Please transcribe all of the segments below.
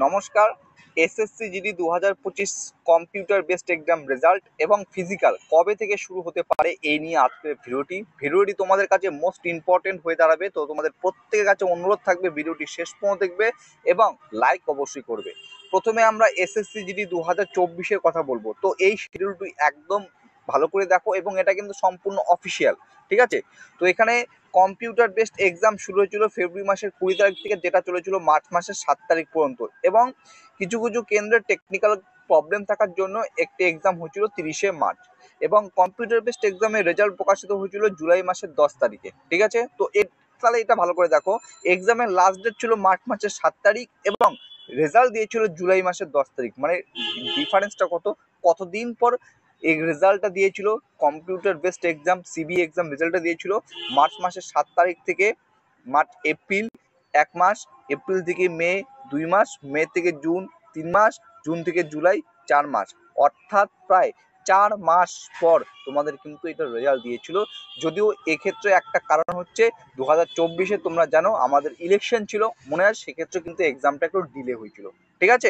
নমস্কার। SSC GD 2025 computer based exam result এবং physical কবে থেকে শুরু হতে পারে এই নিয়ে আজকের ভিডিওটি তোমাদের কাছে মোস্ট ইম্পর্টেন্ট হয়ে দাঁড়াবে। তো তোমাদের প্রত্যেকের কাছে অনুরোধ থাকবে ভিডিওটি শেষ পর্যন্ত দেখবে এবং লাইক অবশ্যই করবে। প্রথমে আমরা এসএসসি জিডি 2024-এর কথা বলবো। তো এই শিডিউলটি একদম ভালো করে দেখো এবং এটা কিন্তু সম্পূর্ণ অফিসিয়াল, ঠিক আছে। তো এখানে কম্পিউটার বেসড এক্সাম শুরু হয়েছিল ফেব্রুয়ারি মাসের 20 তারিখ থেকে, যেটা চলেছিল মার্চ মাসের 7 তারিখ পর্যন্ত, এবং কিছু কিছু কেন্দ্রের টেকনিক্যাল প্রবলেম থাকার জন্য একটি এক্সাম হয়েছিল 30শে মার্চ, এবং কম্পিউটার বেসড এক্সামের রেজাল্ট প্রকাশিত হয়েছিল জুলাই মাসের 10 তারিখে, ঠিক আছে। তো তাহলে এটা ভালো করে দেখো, এক্সামের লাস্ট ডেট ছিল মার্চ মাসের 7 তারিখ এবং রেজাল্ট দিয়েছিল জুলাই মাসের 10 তারিখ। মানে ডিফারেন্সটা কতদিন পর এই রেজাল্টটা দিয়েছিল। Computer based exam CB exam রেজাল্টটা দিয়েছিল মার্চ মাসের 7 তারিখ থেকে এপ্রিল 1 মাস, এপ্রিল থেকে মে 2 মাস, মে থেকে জুন 3 মাস, জুন থেকে জুলাই 4 মাস, অর্থাৎ প্রায় 4 মাস পর তোমাদের কিন্তু এটা রেজাল্ট দিয়েছিল। যদিও এক্ষেত্রে একটা কারণ হচ্ছে 2024-এ তোমরা জানো আমাদের ইলেকশন ছিল, মনে হয়, সেক্ষেত্রে কিন্তু এক্সামটা একটু ডিলে হয়েছিল, ঠিক আছে।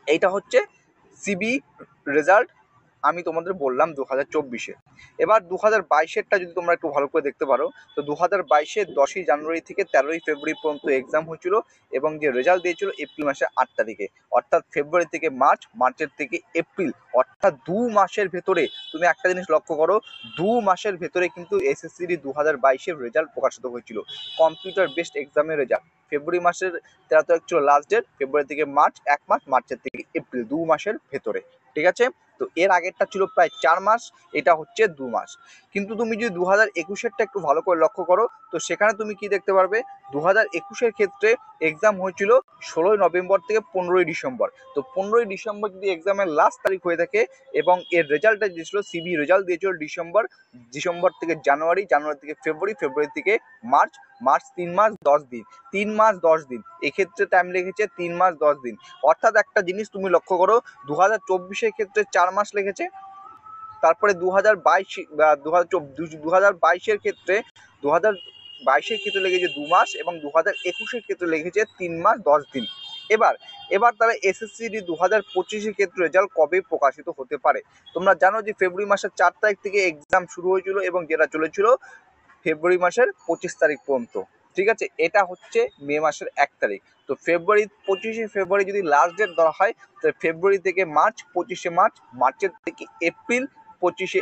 এইটা হচ্ছে সিবি রেজাল্ট, আমি তোমাদের বললাম 2024-এ। এবার 2022-এরটা যদি তোমরা একটু ভালো করে দেখতে পারো, তো 2022-এ 10ই জানুয়ারি থেকে 13ই ফেব্রুয়ারি পর্যন্ত এক্সাম হয়েছিল এবং যে রেজাল্ট দিয়েছিল এপ্রিল মাসের 8 তারিখে, অর্থাৎ ফেব্রুয়ারি থেকে মার্চ, মার্চের থেকে এপ্রিল, অর্থাৎ 2 মাসের ভেতরে। তুমি একটা জিনিস লক্ষ্য করো, 2 মাসের ভেতরে কিন্তু এসএসসি 2022-এর রেজাল্ট প্রকাশিত হয়েছিল, কম্পিউটার বেসড এক্সামের রেজাল্ট। ফেব্রুয়ারি মাসের 13 তারিখ ছিল লাস্ট ডেট, ফেব্রুয়ারি থেকে মার্চ 1 মাস, মার্চের থেকে এপ্রিল 2 মাসের ভেতরে, ঠিক আছে। তো এর আগেরটা ছিল প্রায় 4 মাস, এটা হচ্ছে 2 মাস। কিন্তু তুমি যদি 2021-এরটা একটু ভালো করে লক্ষ্য করো, তো সেখানে তুমি কি দেখতে পারবে, 2021-এর ক্ষেত্রে এক্সাম হয়েছিল 16ই নভেম্বর থেকে 15ই ডিসেম্বর। তো 15ই ডিসেম্বর যদি এক্সামের লাস্ট তারিখ হয়ে থাকে এবং এর রেজাল্টটা দিয়েছিল, সিবি রেজাল্ট দিয়েছিল ডিসেম্বর থেকে জানুয়ারি, জানুয়ারি থেকে ফেব্রুয়ারি, ফেব্রুয়ারি থেকে মার্চ, মার্চ 3 মাস 10 দিন, 3 মাস 10 দিন, এক্ষেত্রে টাইম লেগেছে 3 মাস 10 দিন। অর্থাৎ একটা জিনিস তুমি লক্ষ্য করো, 2024-এর ক্ষেত্রে 4 মাস লেগেছে, তারপরে 2022-এর ক্ষেত্রে 2022-এর ক্ষেত্রে লেগেছে 2 মাস এবং 2021-এর ক্ষেত্রে লেগেছে 3 মাস 10 দিন। এবার তাহলে এসএসসি 2025-এর ক্ষেত্রে রেজাল্ট কবে প্রকাশিত হতে পারে। তোমরা জানো যে ফেব্রুয়ারি মাসের 4 তারিখ থেকে এক্সাম শুরু হয়েছিল এবং যেটা চলেছিল ফেব্রুয়ারি মাসের 25 তারিখ পর্যন্ত, ঠিক আছে। এটা হচ্ছে মে মাসের 1 তারিখ। তো 25শে ফেব্রুয়ারি যদি লাস্ট ডেট ধরা হয়, তো ফেব্রুয়ারি থেকে মার্চ, 25শে মার্চ, মার্চের থেকে এপ্রিল, 25শে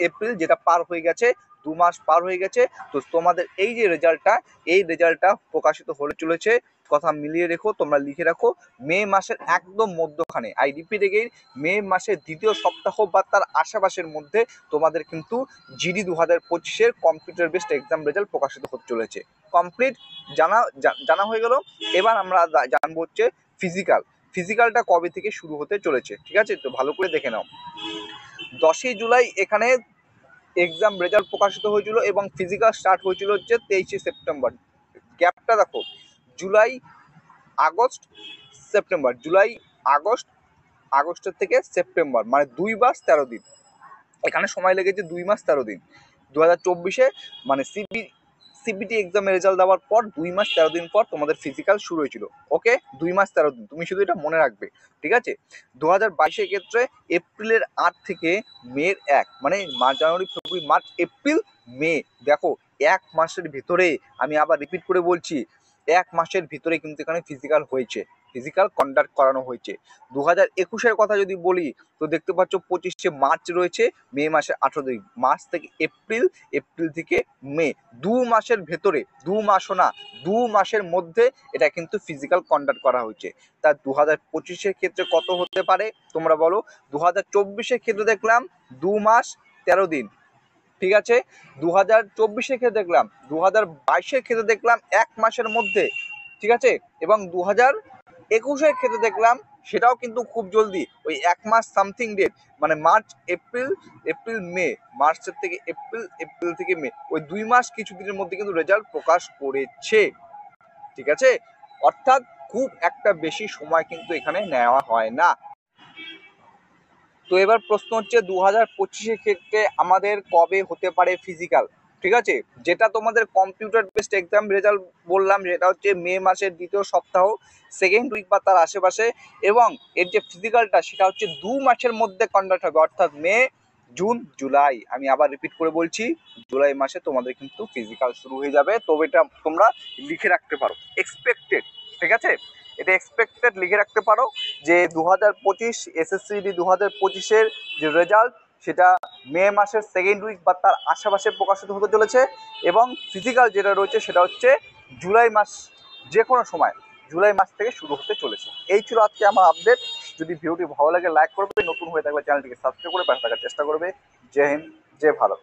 এপ্রিল, যেটা পার হয়ে গেছে, 2 মাস পার হয়ে গেছে। তো তোমাদের এই যে রেজাল্টটা প্রকাশিত হতে চলেছে, কথা মিলিয়ে রেখো, তোমরা লিখে রাখো, মে মাসের একদম মধ্যখানে, আই রিপিট এগেইন, মে মাসের দ্বিতীয় সপ্তাহ বা তার আশেপাশের মধ্যে তোমাদের কিন্তু জিডি 2025-এর কম্পিউটার বেসড এক্সাম রেজাল্ট প্রকাশিত হতে চলেছে। কমপ্লিট জানা হয়ে গেল। এবার আমরা জানবো হচ্ছে ফিজিক্যালটা কবে থেকে শুরু হতে চলেছে, ঠিক আছে। তো ভালো করে দেখে নাও, 10ই জুলাই এখানে এক্সাম রেজাল্ট প্রকাশিত হয়েছিল এবং ফিজিক্যাল স্টার্ট হয়েছিল হচ্ছে 23শে সেপ্টেম্বর। গ্যাপটা দেখো, July August September, July August, আগস্টের থেকে সেপ্টেম্বর, মানে 2 মাস 13 দিন, এখানে সময় লেগেছে 2 মাস 13 দিন। 2024-এ মানে সিবিটি এক্সামের রেজাল্ট দেওয়ার পর 2 মাস 13 দিন পর তোমাদের ফিজিক্যাল শুরু হয়েছিল, ওকে। 2 মাস 13 দিন, তুমি শুধু এটা মনে রাখবে, ঠিক আছে। 2022-এর ক্ষেত্রে এপ্রিলের 8 থেকে মের 1, মানে মার্চ, জানুয়ারি, ফেব্রুয়ারি, মার্চ, এপ্রিল, মে, দেখো 1 মাসের ভিতরে, আমি আবার রিপিট করে বলছি, 1 মাসের ভিতরে কিন্তু এখানে ফিজিক্যাল হয়েছে, ফিজিক্যাল কন্ডাক্ট করানো হয়েছে। 2021-এর কথা যদি বলি, তো দেখতে পাচ্ছ 25শে মার্চ রয়েছে, মে মাসের 18 তারিখ, মার্চ থেকে এপ্রিল, এপ্রিল থেকে মে, 2 মাসের ভেতরে, 2 মাসও না, 2 মাসের মধ্যে এটা কিন্তু ফিজিক্যাল কন্ডাক্ট করা হয়েছে। তা 2025-এর ক্ষেত্রে কত হতে পারে তোমরা বলো। 2024-এর ক্ষেত্রে দেখলাম 2 মাস 13 দিন, ঠিক আছে। 2024-এর ক্ষেত্রে দেখলাম, 2022-এর ক্ষেত্রে দেখলাম 1 মাসের মধ্যে, ঠিক আছে। এবং 2021-এর ক্ষেত্রে দেখলাম সেটাও কিন্তু খুব জলদি, ওই 1 মাস সামথিং ডেট, মানে মার্চ, এপ্রিল, এপ্রিল, মে, মার্চের থেকে এপ্রিল, এপ্রিল থেকে মে, ওই 2 মাস কিছু দিনের মধ্যে কিন্তু রেজাল্ট প্রকাশ করেছে, ঠিক আছে। অর্থাৎ খুব একটা বেশি সময় কিন্তু এখানে নেওয়া হয় না। তো এবার প্রশ্ন হচ্ছে 2025-এর ক্ষেত্রে আমাদের কবে হতে পারে ফিজিক্যাল। ঠিক আছে। যেটা তোমাদের কম্পিউটার বেসড এক্সাম রেজাল্ট বললাম, যেটা হচ্ছে মে মাসের দ্বিতীয় সপ্তাহ, সেকেন্ড উইক বা তার আশেপাশে, এবং এর যে ফিজিক্যালটা সেটা হচ্ছে 2 মাসের মধ্যে কন্ডাক্ট হবে, অর্থাৎ মে, জুন, জুলাই। আমি আবার রিপিট করে বলছি, জুলাই মাসে তোমাদের কিন্তু ফিজিক্যাল শুরু হয়ে যাবে। তবে এটা তোমরা লিখে রাখতে পারো এক্সপেক্টেড, ঠিক আছে, এটা এক্সপেক্টেড লিখে রাখতে পারো যে 2025 এসএসসিডি 2025-এর যে রেজাল্ট সেটা মে মাসের সেকেন্ড উইক বা তার আশেপাশে প্রকাশিত হতে চলেছে, এবং ফিজিক্যাল যেটা রয়েছে সেটা হচ্ছে জুলাই মাস, যে কোনো সময় জুলাই মাস থেকে শুরু হতে চলেছে। এই ছিল আজকে আমার আপডেট। যদি ভিডিওটি ভালো লাগে লাইক করবে, নতুন হয়ে থাকলে চ্যানেলটিকে সাবস্ক্রাইব করে পাশে থাকার চেষ্টা করবে। জয় হিন্দ, জয় ভারত।